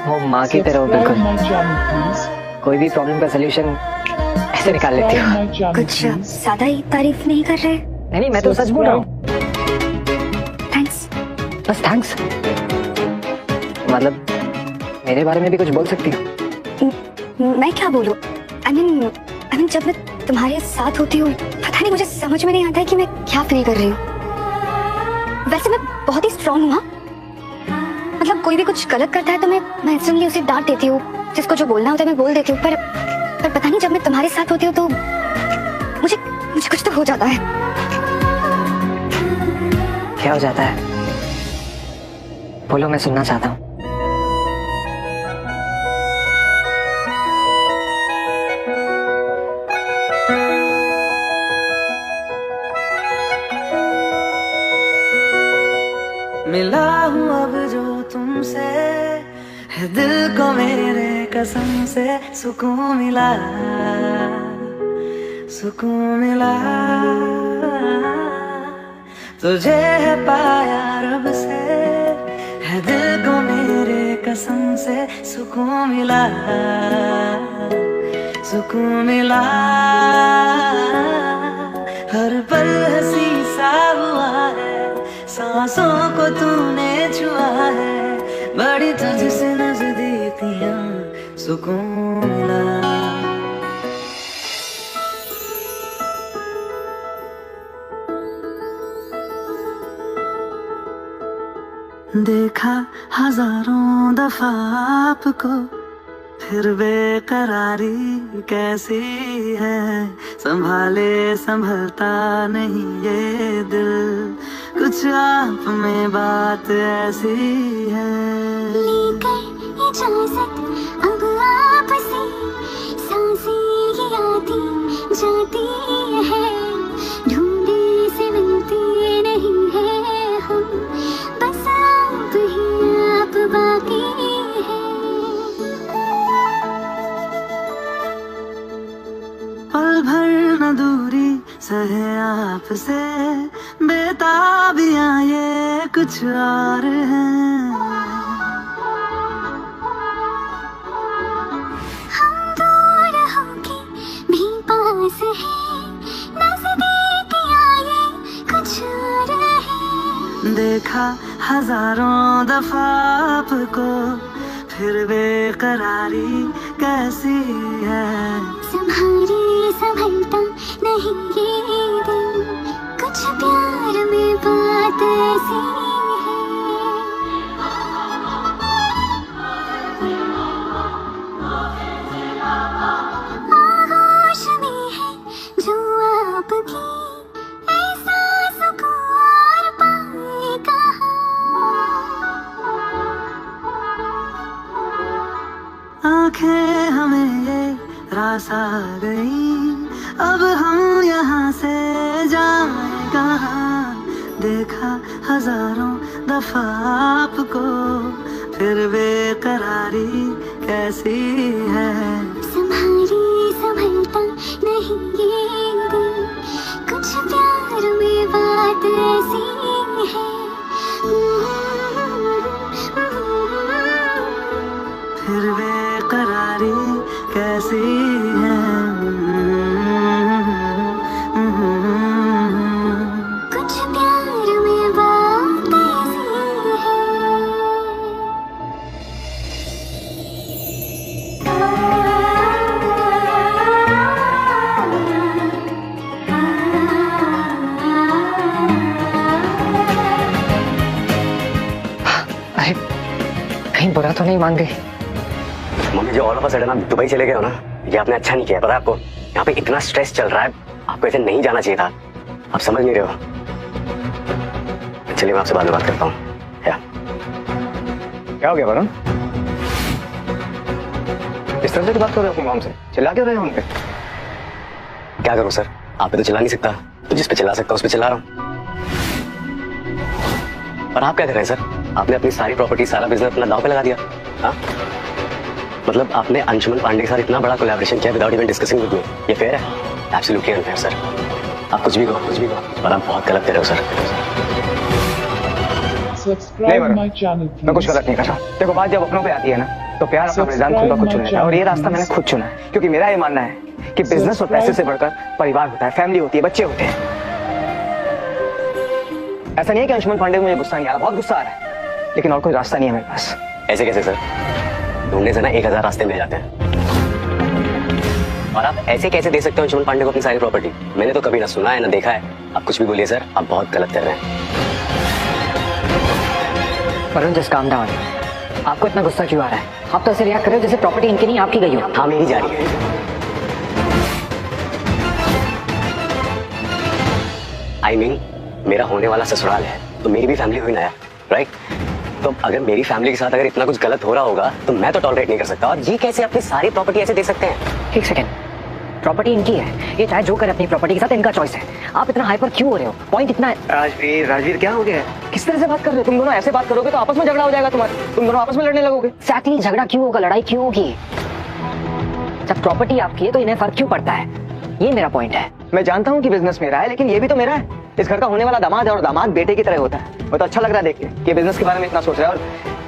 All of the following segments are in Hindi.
वो माँ की तरह हो बिल्कुल। कोई भी प्रॉब्लम का सलूशन ऐसे निकाल लेती हो। कुछ ज्यादा ही तारीफ नहीं कर रहे? नहीं, मैं तो सच बोल रहा हूँ। थैंक्स। बस थैंक्स? मतलब मेरे बारे में भी कुछ बोल सकती हो? मैं क्या बोलूं? I mean, जब मैं तुम्हारे साथ होती हूँ पता नहीं मुझे समझ में नहीं आता है कि मैं क्या फील कर रही हूँ। वैसे मैं बहुत ही स्ट्रांग हूँ। मतलब कोई भी कुछ गलत करता है तो मैं इंस्टेंटली उसे डांट देती हूँ, जिसको जो बोलना होता है मैं बोल देती हूँ। पर पता नहीं जब मैं तुम्हारे साथ होती हूँ तो मुझे कुछ तो हो जाता है। क्या हो जाता है? बोलो, मैं सुनना चाहता हूँ। मिला हूँ अब जो तुमसे, है दिल को मेरे कसम से सुकून मिला, सुकून मिला। तुझे है पाया रब से, है दिल को मेरे कसम से सुकून मिला, सुकून मिला। हर पल हंसी सा हुआ है, सांसों को तूने छुआ है, बड़ी तुझसे नजदीकियां सुकून मिला। देखा हजारों दफा आपको, फिर बेकरारी कैसी है, संभाले संभलता नहीं ये दिल, कुछ आप में बात ऐसी है। लेकर इजाजत अब आपसे, सांसें ये आती जाती है, ढूंढे से मिलते नहीं है हम, बस आप ही आप बाकी है। पल भर न दूरी सहे आपसे, बेताबियां ये कुछ और हैं। हम दूर होके भी पास हैं, नजदीकियां ये कुछ और हैं। देखा हजारों दफा आपको, फिर बेकरारी कैसी है, संभाले संभलता नहीं ये दिल, कुछ प्यार में बात ऐसी है। आगोश में है जो आपकी, ऐसा सुकून और पाए कहाँ। आंखें हमें ये रास आ गई, अब हम यहाँ से जाएं कहाँ। देखा हजारों दफा आपको, फिर बेकरारी कैसी है, संभाले संभलता नहीं ये दिल, कुछ प्यार में बात ऐसी है। फिर बेकरारी कैसी है। कुछ प्यार में बात ऐसी है। अरे कहीं बुरा तो नहीं मान गई? मम्मी, जो ऑल ऑफ अ सडन आप दुबई चले गए हो ना, ये आपने अच्छा नहीं किया। पता है आपको, यहाँ पे इतना स्ट्रेस चल रहा है, आपको ऐसे नहीं जाना चाहिए था। आप समझ नहीं रहे हो। चलिए मैं आपसे बाद में बात करता हूँ। क्या हो गया वरुण? इस तरह से बात कर रहे हो मॉम से? चिल्ला क्यों रहे हो उन पे? क्या करूँ सर, आप पे तो चिल्ला नहीं सकता, तो जिस पे चिल्ला सकता उस पे चिल्ला रहा हूँ। पर आप क्या कर रहे हैं सर? आपने अपनी सारी प्रॉपर्टी, सारा बिजनेस अपना दांव पे लगा दिया। हाँ, मतलब आपने अंशुमन पांडे के साथ इतना बड़ा कोलैबोरेशन किया without even discussing with me. ये फेयर है? Absolutely unfair sir. आप कुछ भी कहो, पर आप बहुत गलत कर रहे हो सर। नहीं वरुण, मैं कुछ गलत नहीं कर रहा। देखो, बात जब अपनों पे आती है ना, तो प्यार अपना बलिदान खुद ब खुद चुनना है, और ये रास्ता मैंने खुद चुना है, क्योंकि मेरा ये मानना है कि बिजनेस और पैसे से बढ़कर परिवार होता है, फैमिली होती है, बच्चे होते हैं। ऐसा नहीं है कि अंशुमन पांडे को मुझे गुस्सा नहीं आ रहा, बहुत गुस्सा आ रहा है, लेकिन और कोई रास्ता नहीं है मेरे पास। ऐसे कैसे सर? ढूंढने से ना 1000 रास्ते मिल जाते हैं। और आप ऐसे कैसे दे सकते हो अंशुमन पांडे को अपनी सारी प्रॉपर्टी? मैंने तो कभी ना सुना है ना देखा है। आप कुछ भी बोलिए सर, आप बहुत गलत कर रहे हैं। Varun just calm down. आपको इतना गुस्सा क्यों आ रहा है? आप तो ऐसे रिएक्ट कर रहे हो जैसे प्रॉपर्टी इनकी नहीं आपकी गई हो। हाँ मेरी जा रही है। I mean, मेरा होने वाला ससुराल है तो मेरी भी फैमिली हुई ना यार, राइट? तो अगर मेरी फैमिली के साथ अगर इतना कुछ गलत हो रहा होगा तो मैं तो टॉलरेट नहीं कर सकता। और ये कैसे अपनी सारी प्रॉपर्टी ऐसे दे सकते हैं? एक सेकेंड, प्रॉपर्टी इनकी है, ये चाहे जो करे अपनी प्रॉपर्टी के साथ, इनका चॉइस है। आप इतना हाइपर क्यों हो रहे हो? पॉइंट इतना है। राजवीर क्या हो गया? किस तरह से बात कर रहे हो? तुम दोनों ऐसे बात करोगे तो आपस में झगड़ा हो जाएगा तुम्हारा, तुम दोनों आपस में लड़ने लगोगे। एक्जैक्टली, झगड़ा क्यों होगा, लड़ाई क्यों होगी? जब प्रॉपर्टी आपकी है तो इन्हें फर्क क्यों पड़ता है? ये मेरा पॉइंट है। मैं जानता हूँ कि बिजनेस मेरा है, लेकिन ये भी तो मेरा है। इस घर का होने वाला दामाद है और दामाद बेटे की तरह होता है। वो तो अच्छा लग रहा है देख के कि बिजनेस के बारे में इतना सोच रहा है, और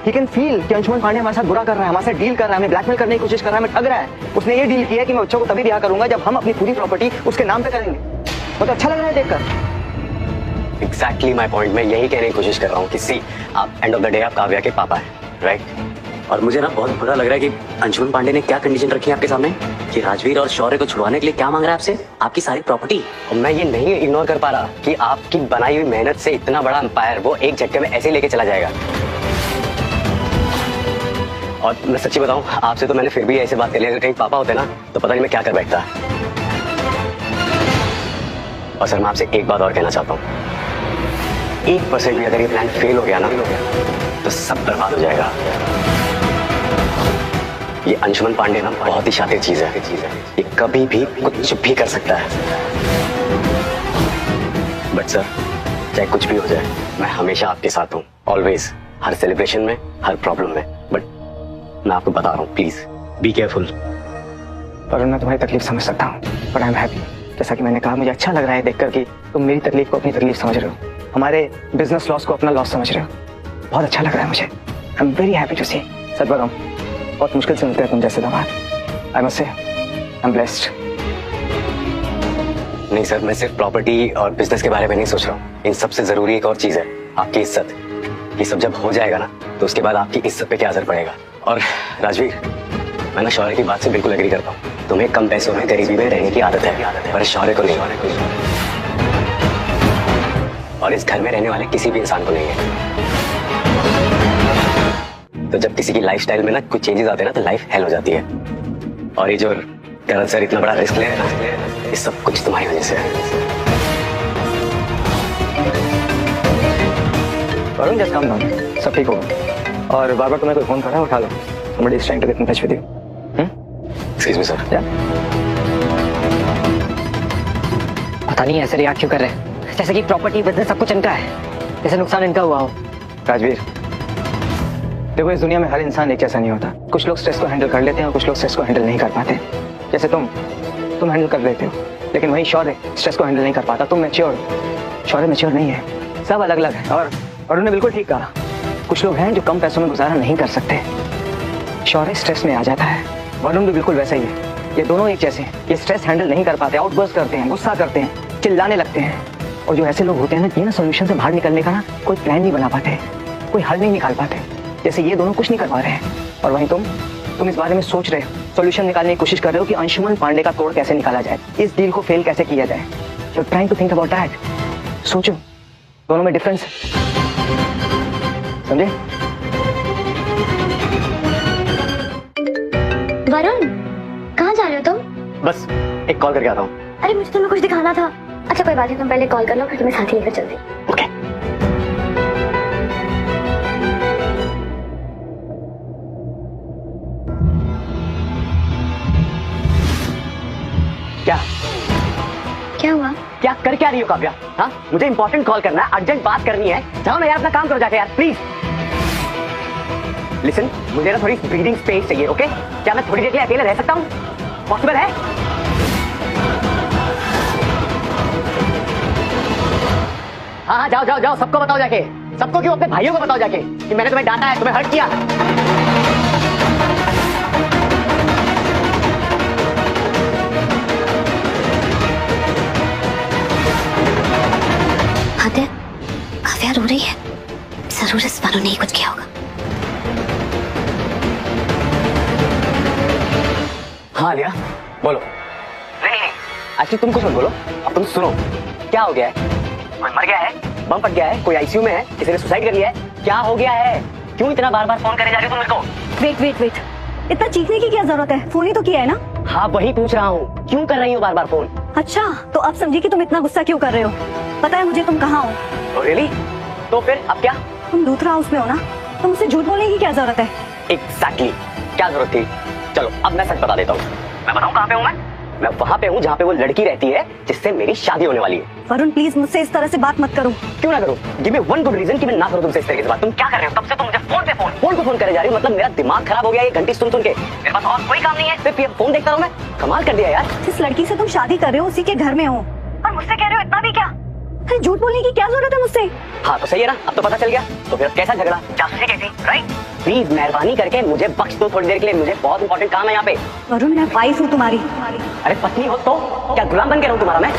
ही कैन फील कि अंशुमन पांडे हमारे साथ बुरा कर रहा है, हमारे साथ डील कर रहा है, हमें ब्लैकमेल करने की कोशिश कर रहा है, हमें ठग रहा है। उसने ये डील किया है कि मैं बच्चों को तभी ब्याह करूंगा जब हम अपनी पूरी प्रॉपर्टी उसके नाम पे करेंगे। वो तो अच्छा लग रहा है देखकर। Exactly my point. मैं यही कहने की कोशिश कर रहा हूँ कि सी, आप एंड ऑफ द डे आप काव्या के पापा हैं, राइट? और मुझे ना बहुत बुरा लग रहा है कि अंशुमन पांडे ने क्या कंडीशन रखी है आपके सामने कि राजवीर और शौर्य को छुड़वाने के लिए क्या मांग रहा है आपसे? आपकी सारी प्रॉपर्टी। और मैं ये नहीं इग्नोर कर पा रहा कि आपकी बनाई हुई मेहनत से इतना बड़ा एम्पायर वो एक झटके में ऐसे लेके चला जाएगा। और मैं सच्ची बताऊं आपसे, तो मैंने फिर भी ऐसे बात कर ली। अगर कहीं पापा होते ना तो पता नहीं मैं क्या कर बैठता। और सर मैं आपसे एक बात और कहना चाहता हूँ, 1% भी अगर ये प्लान फेल हो गया ना तो सब बर्बाद हो जाएगा। ये अंशुमन पांडे ना बहुत ही शातिर चीज है, ये कभी भी कुछ भी कर सकता है। बट सर चाहे कुछ भी हो जाए, मैं हमेशा आपके साथ हूँ, ऑलवेज, हर सेलिब्रेशन में, हर प्रॉब्लम में। बट मैं आपको बता रहा हूँ, प्लीज बी केयरफुल। वरुण मैं तुम्हारी तकलीफ समझ सकता हूँ, बट आई एम हैप्पी। जैसा कि मैंने कहा, मुझे अच्छा लग रहा है देखकर कि तुम मेरी तकलीफ को अपनी तकलीफ समझ रहे हो, हमारे बिजनेस लॉस को अपना लॉस समझ रहे हो। बहुत अच्छा लग रहा है मुझे। I am very happy to see. सच बताऊं, बहुत मुश्किल से मिलते हैं तुम जैसे दामाद। I must say I am blessed. नहीं सर, मैं सिर्फ प्रॉपर्टी और बिजनेस के बारे में नहीं सोच रहा हूँ। इन सबसे जरूरी एक और चीज है, आपकी इज्जत। ये सब जब हो जाएगा ना तो उसके बाद आपकी इज्जत पे क्या असर पड़ेगा। और राजवीर, मैं ना शौर्य की बात से बिल्कुल एग्री करता हूँ। तुम्हें कम पैसों में गरीबी में रहने की आदत है, पर शौर्य को नहीं, और इस घर में रहने वाले किसी भी इंसान को नहीं है। तो जब किसी की लाइफस्टाइल में ना कुछ चेंजेस आते हैं ना तो लाइफ हेल हो जाती है। और ये जो करत सर इतना बड़ा रिस्क ले रहे हैं ना, ये सब कुछ तुम्हारी वजह से है। वरुण जस्ट काम डाउन, सब ठीक होगा। और बार बार तुम्हें कोई फोन कर रहा है, उठा लो। Somebody is trying to get in touch with you. Excuse me, sir. पता नहीं ऐसे रिएक्ट क्यों कर रहे हैं, जैसे कि प्रॉपर्टी बिजनेस सब कुछ इनका है, जैसे नुकसान इनका हुआ हो। राजवीर देखो, इस दुनिया में हर इंसान एक जैसा नहीं होता। कुछ लोग स्ट्रेस को हैंडल कर लेते हैं और कुछ लोग स्ट्रेस को हैंडल नहीं कर पाते। जैसे तुम हैंडल कर लेते हो, लेकिन वही शौर्य स्ट्रेस को हैंडल नहीं कर पाता। तुम मैच्योर, शौर्य मैच्योर नहीं है। सब अलग अलग है। और उन्होंने बिल्कुल ठीक कहा, कुछ लोग हैं जो कम पैसों में गुजारा नहीं कर सकते, शौर्य स्ट्रेस में आ जाता है। वरुण भी बिल्कुल वैसा ही है। ये दोनों एक जैसे हैं। ये स्ट्रेस हैंडल नहीं कर पाते, आउटबर्स्ट करते हैं, गुस्सा करते हैं, चिल्लाने लगते हैं। और जो ऐसे लोग होते हैं ना, ये ना सोल्यूशन से बाहर निकलने का ना कोई प्लान नहीं बना पाते, कोई हल नहीं निकाल पाते। जैसे ये दोनों कुछ नहीं कर पा रहे हैं, और वहीं तुम इस बारे में सोच रहे हो, सोल्यूशन निकालने की कोशिश कर रहे हो कि अंशुमन पांडे का तोड़ कैसे निकाला जाए, इस डील को फेल कैसे किया जाए। You trying to think about that. सोचो, दोनों में डिफरेंस है, समझे? वरुण, कहाँ जा रहे हो तुम? बस एक कॉल करके आता हूँ। अरे मुझे तुम्हें कुछ दिखाना था। अच्छा कोई बात नहीं, तुम पहले कॉल कर लो, फिर तुम्हें साथ ही लेकर चलती। ओके। क्या हुआ? क्या कर क्या रही हो काव्या? हाँ, मुझे इंपॉर्टेंट कॉल करना है, अर्जेंट बात करनी है। जाओ ना यार, अपना काम करो जाके यार, प्लीज। लिसन, मुझे ना थोड़ी ब्रीदिंग स्पेस चाहिए, ओके? क्या मैं थोड़ी देर के लिए अकेले रह सकता हूँ? पॉसिबल है? हाँ, जाओ जाओ जाओ, सबको बताओ जाके। सबको क्यों? अपने भाइयों को बताओ जाके कि मैंने तुम्हें डांटा है, तुम्हें हर्ट किया। वरुण ने ही कुछ किया होगा। हाँ आलिया बोलो। नहीं एक्चुअली तुम कुछ मत बोलो, अब तुम सुनो। क्या हो गया है? कोई मर गया है, बम फट गया है, कोई आईसीयू में है, किसी ने सुसाइड कर लिया है, क्या हो गया है? क्यों इतना बार बार फोन करे जा रही हो तुम मेरे को? वेट, इतना चीखने की क्या जरूरत है? फोन ही तो किया है ना। हाँ वही पूछ रहा हूँ, क्यों कर रही हो बार बार फोन? अच्छा तो अब समझी कि तुम इतना गुस्सा क्यों कर रहे हो। पता है मुझे तुम कहाँ हो। रियली? तो फिर अब क्या? तुम दूसरा हाउस में हो ना, तो मुझसे झूठ बोलने की क्या जरूरत है? एग्जैक्टली क्या जरूरत थी? चलो अब मैं सच बता देता हूँ। मैं बताऊँ कहाँ पे हूँ मैं वहाँ पे हूँ जहाँ पे वो लड़की रहती है जिससे मेरी शादी होने वाली है। वरुण प्लीज मुझसे इस तरह से बात मत करो। क्यों ना करूँ? Give me one good reason कि मैं ना करूँ तुमसे इस तरीके से बात। तुम क्या कर रहे हो? तब से तुम मुझे फोन पे फोन करे जा रही हो। मतलब मेरा दिमाग खराब हो गया ये घंटी सुन के। मेरे पास और कोई काम नहीं है, सिर्फ ये फोन देखता हूँ मैं। कमाल कर दिया यार। जिस लड़की से तुम शादी कर रहे हो उसी के घर में हो और मुझसे कह रहे हो इतना भी क्या? अरे झूठ बोलने की क्या जरूरत है मुझसे? हाँ तो सही है ना, अब तो पता चल गया। तो फिर कैसा झगड़ा? जासूसी कैसी? राइट? प्लीज मेहरबानी करके मुझे बख्श दो थोड़ी देर के लिए, मुझे बहुत इंपॉर्टेंट काम है यहाँ पे। वरुण मैं वाइफ हूँ तुम्हारी। अरे पत्नी हो तो क्या गुलाम बन के रहूं तुम्हारा मैं?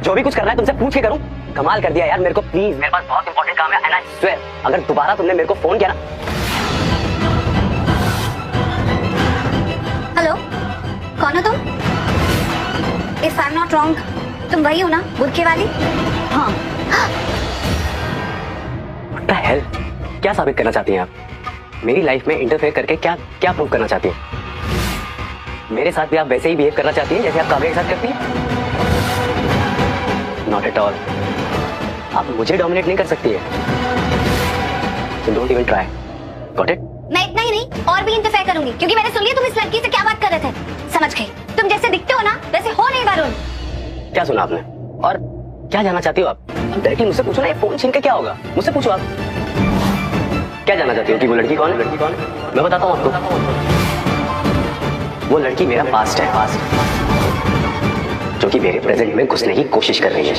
जो भी कुछ करना है तुमसे पूछ के करूं। कमाल कर दिया यार मेरे को। प्लीज मेरे पास बहुत इंपॉर्टेंट काम है एंड आई स्वेयर अगर दोबारा तुमने मेरे को फोन किया ना। हेलो कौन हो तुम? If I am not wrong तुम वही हो ना बुरखे वाली? हाँ। What the hell? क्या साबित करना चाहती हैं आप? मेरी लाइफ में इंटरफेयर करके क्या क्या प्रूव करना चाहती हैं? मेरे साथ भी आप वैसे ही बिहेव करना चाहती हैं जैसे आप काव्या के साथ करती हैं? Not at all. आप मुझे डोमिनेट नहीं कर सकती है। So don't even try. Got it? मैं इतना ही नहीं और भी इंटरफेयर करूंगी क्योंकि मैंने सुन लिया तुम इस लड़की से क्या बात कर रहे थे। समझ गई, तुम जैसे दिखते हो ना वैसे हो नहीं वरुण। क्या सुना आपने? और क्या जानना चाहती हो आप? डायरेक्टली मुझसे पूछो ना, ये फोन छीन के क्या होगा? मुझसे पूछो आप। क्या जानना चाहती हो कि वो लड़की कौन है? लड़की कौन है? मैं बताता हूँ आपको। वो लड़की मेरा पास्ट है, पास्ट जो कि मेरे प्रेजेंट में घुसने की कोशिश कर रही है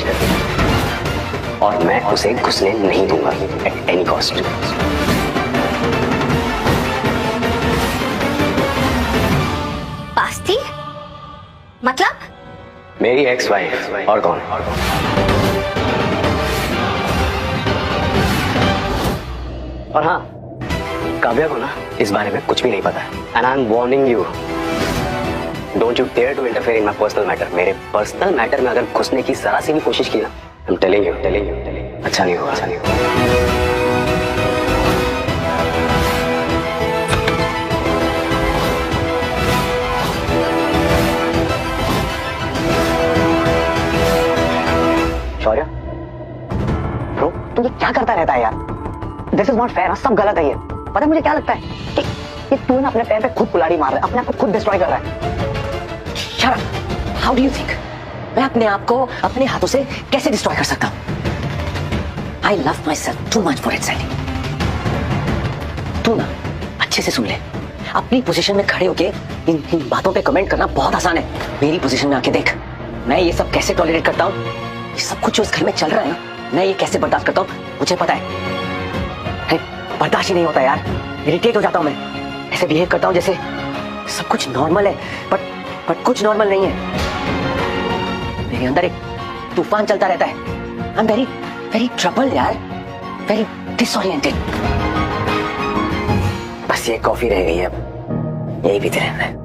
और मैं उसे घुसने नहीं दूंगा एट एनी कॉस्ट। पास्ट थी? मतलब? मेरी एक्स वाइफ और कौन? और हाँ काव्या को ना इस बारे में कुछ भी नहीं पता है and I am warning you, don't you dare to interfere in my personal matter. मेरे पर्सनल मैटर में अगर घुसने की जरा सी भी कोशिश की ना, आई एम टेलिंग यू अच्छा नहीं होगा, अच्छा नहीं होगा। शौर्य ब्रो तू ये क्या करता रहता है यार? दिस इज नॉट फेयर, सब गलत है ये। पता है मुझे क्या लगता है कि ये तू ना अपने पैर पे खुद कुल्हाड़ी मार रहा है, अपने आप को खुद डिस्ट्रॉय कर रहा है। Shut up, how do you think मैं अपने आप को अपने हाथों से कैसे डिस्ट्रॉय कर सकता हूं? I love my self too much for it selling. तू ना अच्छे से सुन ले, अपनी पोजीशन में खड़े होके इन बातों पे कमेंट करना बहुत आसान है। मेरी पोजीशन में आके देख, मैं ये सब कैसे टॉलरेट करता हूँ। ये सब कुछ जो इस घर में चल रहा है ना, मैं ये कैसे बर्दाश्त करता हूँ मुझे पता है। बर्दाश्त ही नहीं होता यार, इरिटेट हो जाता हूँ मैं। ऐसे बिहेव करता हूँ जैसे सब कुछ नॉर्मल है, बट कुछ नॉर्मल नहीं है। मेरे अंदर एक तूफान चलता रहता है। आई एम वेरी वेरी ट्रबल्ड यार, वेरी डिसओरिएंटेड। बस ये कॉफी रह गई है, अब यही पीते रहना है।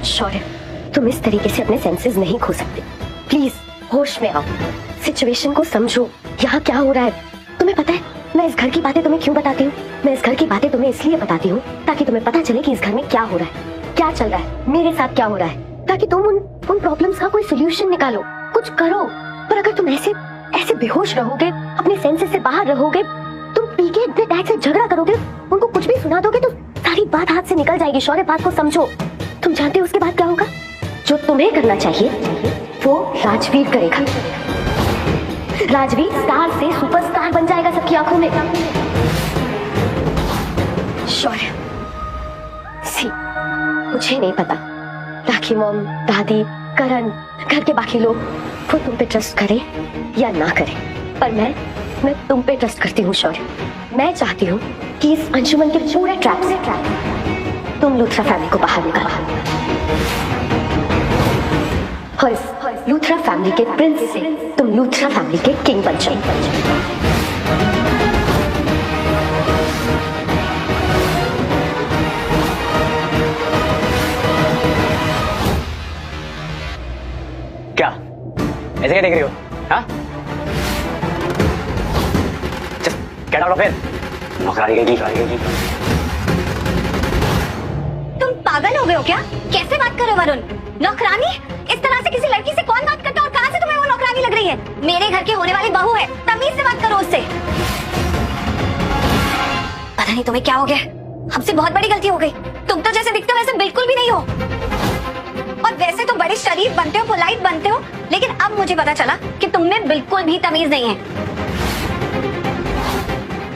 शौर्य तुम इस तरीके से अपने सेंसेस नहीं खो सकते। प्लीज होश में आओ, सिचुएशन को समझो। यहाँ क्या हो रहा है तुम्हें पता है? मैं इस घर की बातें तुम्हें क्यों बताती हूँ? मैं इस घर की बातें तुम्हें इसलिए बताती हूँ ताकि तुम्हें पता चले कि इस घर में क्या हो रहा है, क्या चल रहा है, मेरे साथ क्या हो रहा है, ताकि तुम उन प्रॉब्लम्स का कोई सोल्यूशन निकालो, कुछ करो। पर अगर तुम ऐसे बेहोश रहोगे, अपने सेंसेस से बाहर रहोगे, तुम पी के अपने डैड से झगड़ा करोगे, उनको कुछ भी सुना दोगे तो सारी बात हाथ से निकल जाएगी। शौर्य बात को समझो। तुम जानते हो उसके बाद क्या होगा? जो तुम्हें करना चाहिए वो राजवीर करेगा। राजवीर स्टार से सुपरस्टार बन जाएगा सबकी आंखों में। शौर्य मुझे नहीं पता राखी मॉम, दादी, करण, घर के बाकी लोग वो तुम पे ट्रस्ट करें या ना करें, पर मैं तुम पे ट्रस्ट करती हूँ शौर्य। मैं चाहती हूँ कि इस अंशुमन के पूरे ट्रैप से तुम लूथरा फैमिली को बाहर निकालो और इस लूथरा फैमिली के प्रिंस से तुम लूथरा फैमिली के किंग बन जाओ। क्या ऐसे क्या देख रही हो? हाँ? Just get out of here. नौकरानी की तुम पागल हो गए हो क्या? कैसे बात कर रहे हो वरुण? नौकरानी? इस तरह से किसी लड़की से कौन बात करता है और कहां से तुम्हें वो नौकरानी लग रही है? मेरे घर की होने वाली बहू है, तमीज से बात करो उससे। पता नहीं तुम्हें क्या हो गया, हमसे बहुत बड़ी गलती हो गई। तुम तो जैसे दिखते हो वैसे बिल्कुल भी नहीं हो, और वैसे तो बड़े शरीफ बनते हो, पोलाइट बनते हो, लेकिन अब मुझे पता चला कि तुम में बिल्कुल भी तमीज नहीं है।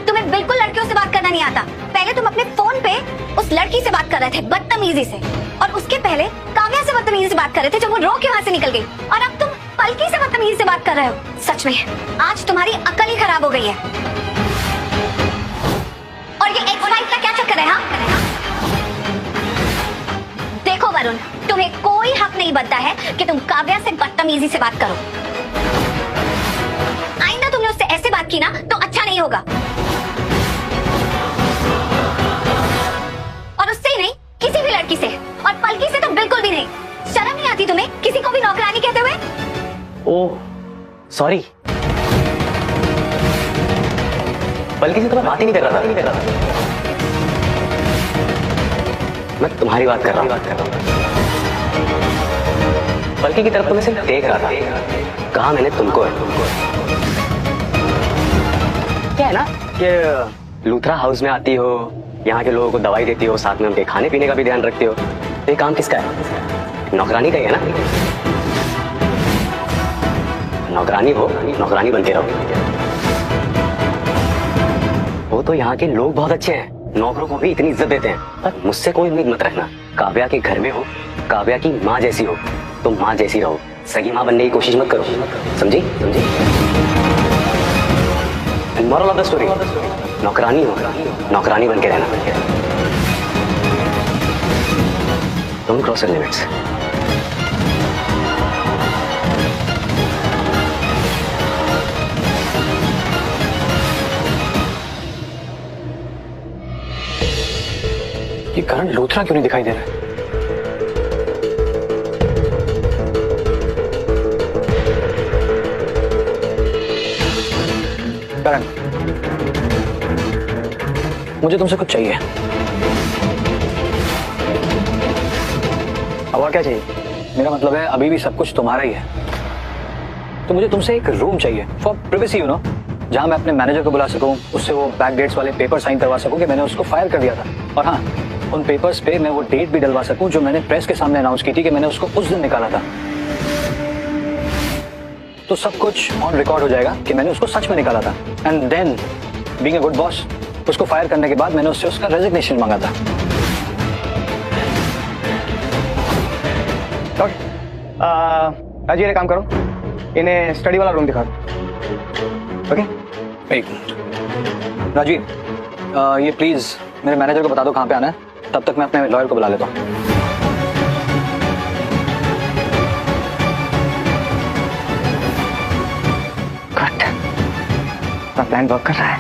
तुम्हें बिल्कुल लड़कियों से बात करना नहीं आता। पहले तुम अपने फोन पे उस लड़की से बात कर रहे थे बदतमीजी से, और उसके पहले काव्या से बदतमीजी से बात कर रहे थे जब वो रो के वहां से निकल गई, और अब तुम पलकी से बदतमीजी से बात कर रहे हो। सच में आज तुम्हारी अकल ही खराब हो गई है। और ये एक्स-वाइफ का क्या चक्कर है? हाँ देखो वरुण, तुम्हें कोई हक नहीं बनता है कि तुम काव्या से बदतमीजी से बात करो। आइंदा तुमने उससे ऐसे बात की ना तो अच्छा नहीं होगा। और उससे ही नहीं, किसी भी लड़की से, और पलकी से तो बिल्कुल भी नहीं। शर्म नहीं आती तुम्हें किसी को भी नौकरानी कहते हुए? ओह सॉरी, पलकी से तो मैं बात ही नहीं कर रहा था। मैं तुम्हारी बात कर रहा हूँ। पलकी की तरफ तो मैं सिर्फ देख रहा था। कहा मैंने तुमको है। क्या है ना कि लूथरा हाउस में आती हो, यहाँ के लोगों को दवाई देती हो, साथ में उनके खाने पीने का भी ध्यान रखती हो। ये काम किसका है? नौकरानी का ही है ना। नौकरानी हो, नौकरानी बनते रहो। वो तो यहाँ के लोग बहुत अच्छे हैं, नौकरों को भी इतनी इज्जत देते हैं, पर मुझसे कोई उम्मीद मत रखना। काव्या के घर में हो, काव्या की माँ जैसी हो, तुम माँ जैसी रहो। सगी माँ बनने की कोशिश मत करो, समझी? मोरल ऑफ द स्टोरी, नौकरानी हो, नौकरानी बन के रहना। Don't cross your limits. ये करण लूथरा क्यों नहीं दिखाई दे रहा है? करण, मुझे तुमसे कुछ चाहिए। और क्या चाहिए? मेरा मतलब है अभी भी सब कुछ तुम्हारा ही है, तो मुझे तुमसे एक रूम चाहिए फॉर प्रिवेसी, यू नो, जहां मैं अपने मैनेजर को बुला सकूं, उससे वो बैक डेट्स वाले पेपर साइन करवा सकूं कि मैंने उसको फायर कर दिया था, और हाँ, उन पेपर्स पे मैं वो डेट भी डलवा सकूं जो मैंने प्रेस के सामने अनाउंस की थी कि मैंने उसको उस दिन निकाला था। तो सब कुछ ऑन रिकॉर्ड हो जाएगा कि मैंने उसको सच में निकाला था। And then being a good boss, उसको फायर करने के बाद मैंने उससे उसका रेजिग्नेशन मांगा था। राजीव, ये काम करो, इन्हें स्टडी वाला रूम दिखा दो। ओके, एक मिनट राजीव, ये प्लीज मेरे मैनेजर को बता दो कहाँ पे आना है, तब तक मैं अपने लॉयर को बुला लेता हूँ। अपना प्लान वर्क कर रहा है,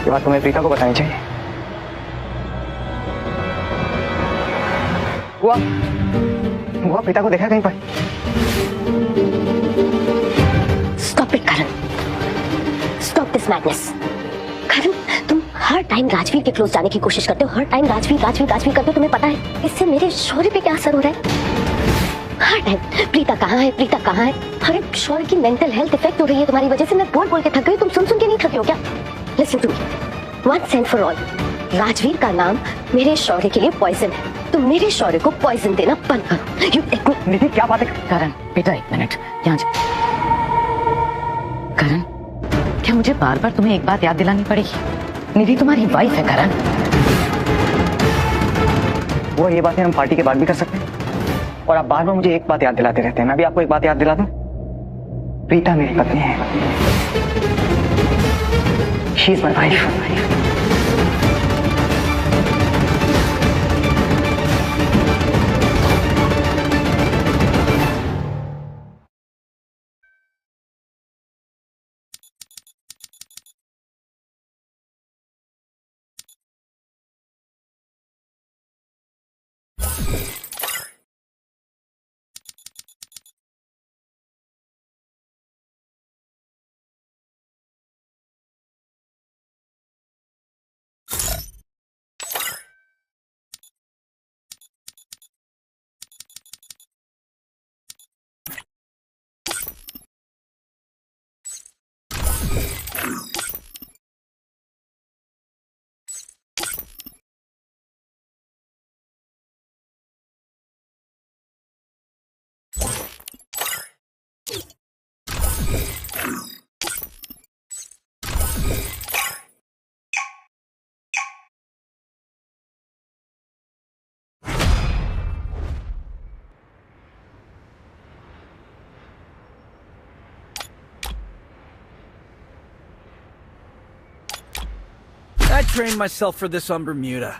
ये बात तुम्हें प्रीता को बतानी चाहिए। हुआ प्रीता को देखा कहीं पर? Stop it Karan, stop this madness. Karan, तुम हर टाइम राजवीर के क्लोज जाने की कोशिश करते हो, हर टाइम राजवीर करते हो। तुम्हें पता है इससे मेरे शौर्य पे क्या असर हो रहा है? हर टाइम प्रीता कहाँ है? अरे शौर्य की मेंटल हेल्थ इफेक्ट हो रही है तुम्हारी वजह से। मैं बोल के थक गई, तुम सुन के नहीं थके हो क्या? Listen to me once and for all, Rajveer का नाम मेरे शौर्य के लिए पॉइजन है। तुम मेरे शौर्य को पॉइजन देना बंद करो। You take me. निधि क्या बात है? करण बेटा, एक मिनट यहाँ जा। करण, क्या मुझे बार बार तुम्हें एक बात याद दिलानी पड़ेगी? निधि तुम्हारी वाइफ है करण। वो ये बातें हम पार्टी के बाद भी कर सकते हैं। और आप बार बार मुझे एक बात याद दिलाते रहते हैं, मैं भी आपको एक बात याद दिला दूं, प्रीता मेरी पत्नी है। She is my wife. I trained myself for this on Bermuda.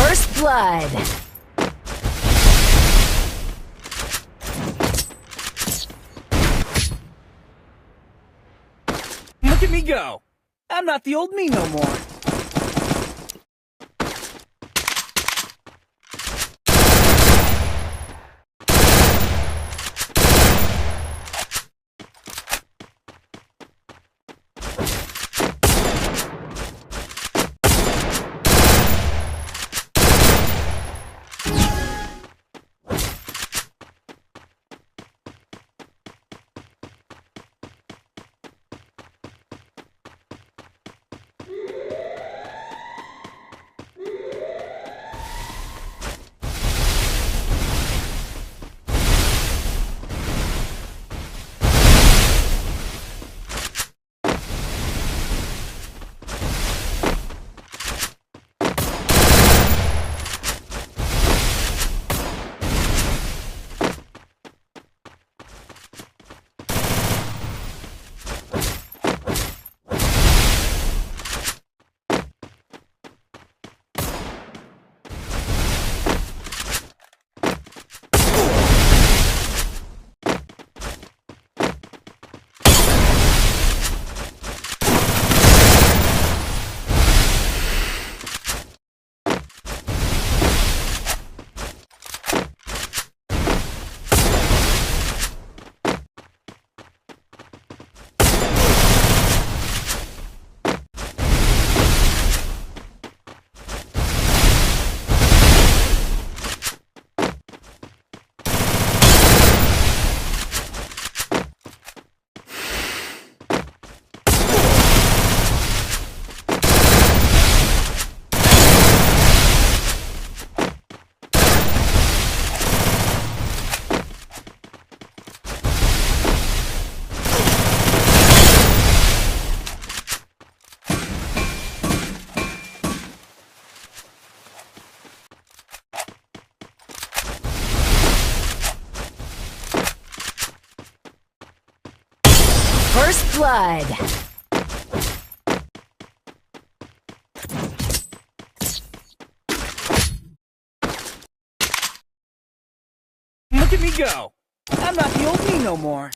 First blood. Look at me go. I'm not the old me no more. blood. Look at me go. I'm not the old me no more.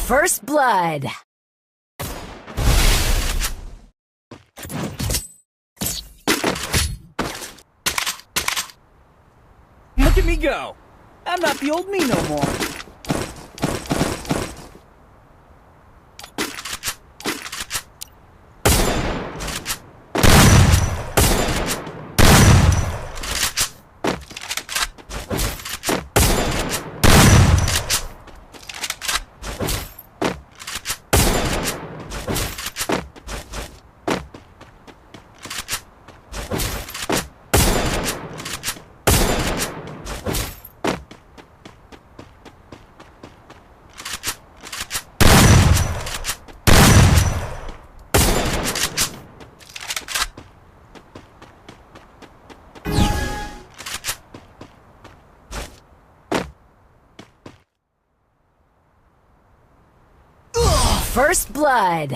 First blood. Look at me go. I'm not the old me no more. First blood.